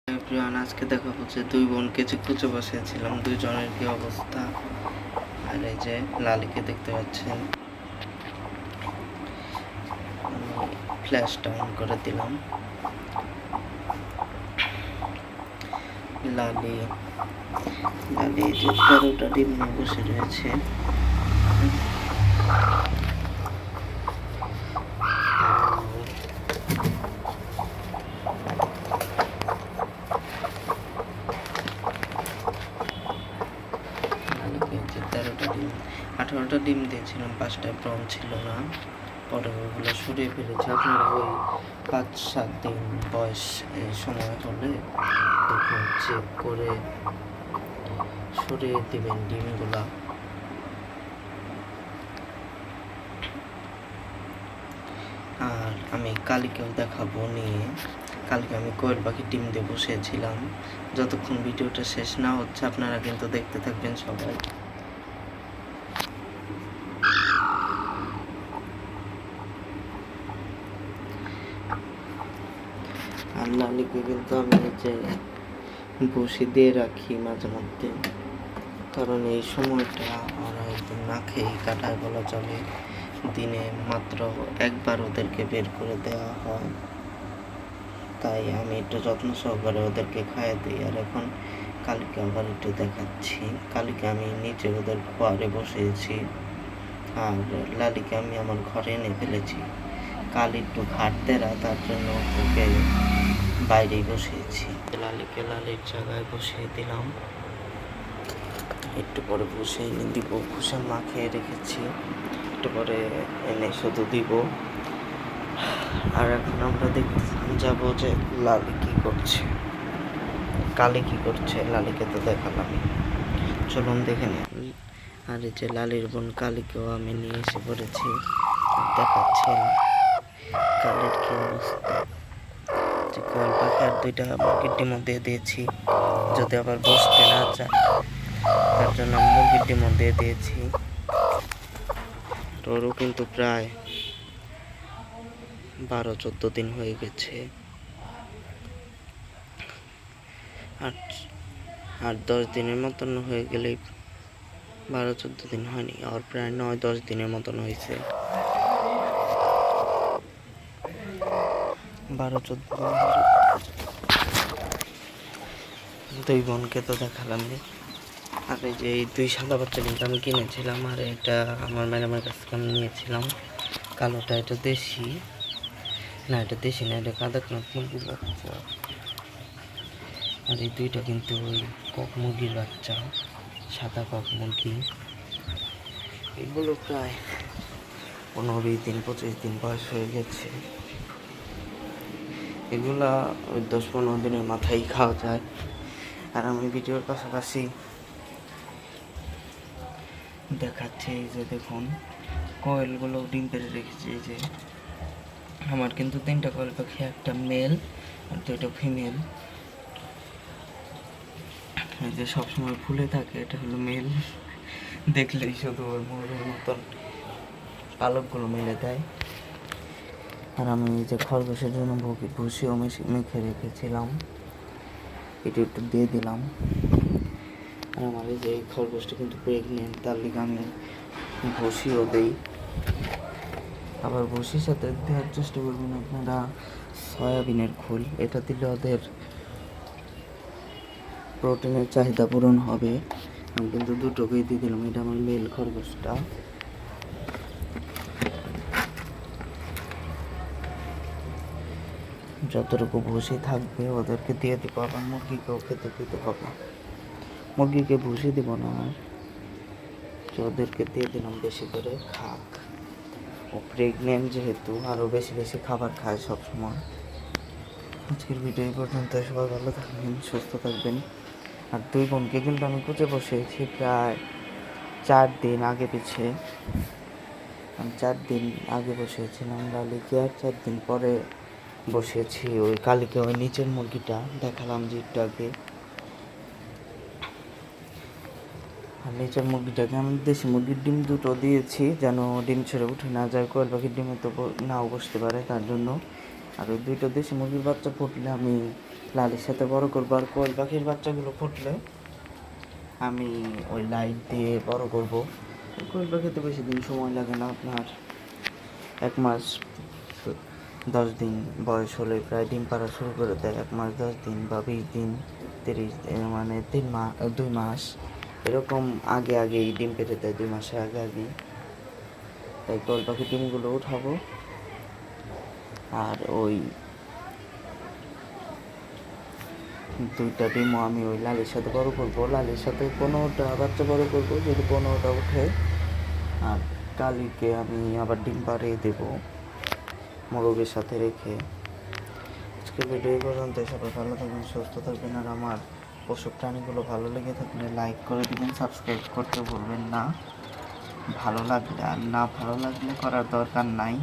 Everyone, আজকে দেখাবো যে দুই বোনকে যে খুঁজে বসেছিলাম, দুইজনের কি অবস্থা। আর এই যে লালিকে দেখতে পাচ্ছেন, আমি ফ্ল্যাশটা অন করে দিলাম। লালি লালি এই যে 13টা ডিম নিয়ে বসে রয়েছে। লালিকে যে 13টা ডিম 18টা ডিম দিয়েছিলাম, 5টা ব্রন ছিল না, পরে ওগুলো সরিয়ে ফেলেছি। আপনারা ওই 5-7 দিন বয়স এই সময় হলে দেখুন চেক করে সরিয়ে দিবেন ডিমগুলা। আর আমি কালকেও দেখাবো নিয়ে, কালকে আমি কোয়েল পাখির ডিম দিয়ে বসেছিলাম। যতক্ষণ ভিডিওটা শেষ না হচ্ছে আপনারা কিন্তু দেখতে থাকবেন সবাই। আর লালিকে কিন্তু আমি যে বসে দিয়ে রাখি মাঝে মধ্যে, কারণ এই সময়টা ওরা একদম না খেয়েই কাটায় বলা চলে। দিনে মাত্র একবার ওদেরকে বের করে দেওয়া হয়, তাই আমি একটু যত্ন সহকারে ওদেরকে খাইয়ে দিই। আর এখন কালকে আবার একটু দেখাচ্ছি, কালকে আমি নিচে ওদের ঘরে বসেছি, আর লালিকে আমি আমার ঘরে এনে ফেলেছি। কাল একটু ঘাটতেরা, তার জন্য ওকে বাইরেই বসিয়েছি। লালিকে লালির জায়গায় বসিয়ে দিলাম, একটু পরে বসে এনে দিব। ভুষা মাখিয়ে রেখেছি, একটু পরে এনে শুধু দিব। আর এখন আমরা দেখতে যাব যে লালি কি করছে, কালি কি করছে। লালিকে তো দেখালাম, চলুন দেখে নিন। আর এই যে লালির বোন কালিকেও আমি নিয়ে এসে পড়েছি, দেখাচ্ছেন কালির কি অবস্থা। যে কোয়েল পাখি আর 2টা মুরগির ডিমও দিয়ে দিয়েছি, যদি আবার বসতে না চায় তার জন্য মুরগির ডিমও দিয়ে দিয়েছি। ওরও কিন্তু প্রায় 12-14 দিন হয়ে গেছে। আর 10 দিনের মতন হয়ে গেলেই, 12-14 দিন হয়নি, আর প্রায় 9-10 দিনের মতন হয়েছে। 12-14 দিন। দুই বোনকে তো দেখালাম। আর এই যে এই 2 সাদা বাচ্চা কিন্তু আমি কিনেছিলাম, আর এটা আমার ম্যাডামের কাছ থেকে আমি নিয়েছিলাম। কালোটা এটা দেশি না, এটা দেশি না, এটা কাদাকনাথ মুরগির বাচ্চা। আর এই 2টা কিন্তু ওই কক মুরগির বাচ্চা, সাদা কক মুরগি। এগুলো প্রায় 15-20 দিন 25 দিন বয়স হয়ে গেছে। এগুলা ওই 10-15 দিনের মাথায় খাওয়া যায়। আর আমি ভিডিওর পাশাপাশি দেখাচ্ছি, এই যে দেখুন কয়েলগুলো ডিম পেড়ে রেখেছি। এই যে আমার কিন্তু 3টা কয়েল পাখি, একটা মেল আর 2টা ফিমেল। এই যে সবসময় ফুলে থাকে, এটা হলো মেল, দেখলেই শুধু ওর ময়ূরের মতন পালকগুলো মেলে দেয়। আর আমি এই যে খরগোশের জন্য ভুসিও মেখে রেখেছিলাম, এটা একটু দিয়ে দিলাম। আর আমার এই যে খরগোশটা কিন্তু প্রেগনেন্ট, তার লিগে আমি ভুসিও দিই। আবার ভুসির সাথে দেওয়ার চেষ্টা করবেন আপনারা সয়াবিনের খোল, এটা দিলে ওদের প্রোটিনের চাহিদা পূরণ হবে। আমি কিন্তু 2টোকেই দিয়ে দিলাম। এটা আমার মেল খরগোশটা। যতটুকু ভুসি থাকবে ওদেরকে দিয়ে দিব, আবার মুরগিকেও খেতে দিতে হবে। মুরগিকে ভুসি দিব না, ওদেরকে দিয়ে দিলাম বেশি করে খাক। ও প্রেগনেন্ট যেহেতু আরও বেশি বেশি খাবার খায় সবসময়। আজকের ভিডিও এই পর্যন্ত, সবাই ভালো থাকবেন, সুস্থ থাকবেন। আর 2 বোনকে কিন্তু আমি খুঁজে বসেছি প্রায় 4 দিন আগে পিছে। আমি 4 দিন আগে বসিয়েছিলাম লালিকে, আর 4 দিন পরে বসিয়েছি ওই কালিকে। ওই নিচের মুরগিটা দেখালাম যে একটু আগে। আর নিচের মুরগিটাকে আমি দেশি মুরগির ডিম 2টো দিয়েছি, যেন ডিম ছেড়ে উঠে না যায়, কোয়েল পাখির ডিমে তো নাও বসতে পারে তার জন্য। আর ওই 2টো দেশি মুরগির বাচ্চা ফুটলে আমি লালির সাথে বড় করবো। আর কোয়েল পাখির বাচ্চাগুলো ফুটলে আমি ওই লাইট দিয়ে বড় করব। কোয়েল পাখিতে বেশি দিন সময় লাগে না, আপনার 1 মাস 10 দিন বয়স হলে প্রায় ডিম পাড়া শুরু করে দেয়। 1 মাস 10 দিন বা 20 দিন, 30 দিন, মানে 3 মাস 2 মাস এরকম আগেই ডিম পেড়ে দেয়, 2 মাসের আগেই। তাই কোয়েল পাখির ডিমগুলো উঠাবো। আর ওই 2টা ডিমও আমি ওই লালির সাথে বড় করবো। লালির সাথে 15টা বাচ্চা বড় করবো, যদি 15টা উঠে। আর কালিকে আমি আবার ডিম পাড়িয়ে দেবো মোরগের সাথে রেখে। আজকে ভিডিও এই পর্যন্ত। সবাই ভালো থাকবেন, সুস্থ থাকবেন। আর আমার পশু প্রাণীগুলো ভালো লেগে থাকলে লাইক করে দিবেন, সাবস্ক্রাইব করতে ভুলবেন না। ভালো লাগলে, আর না ভালো লাগলে করার দরকার নাই।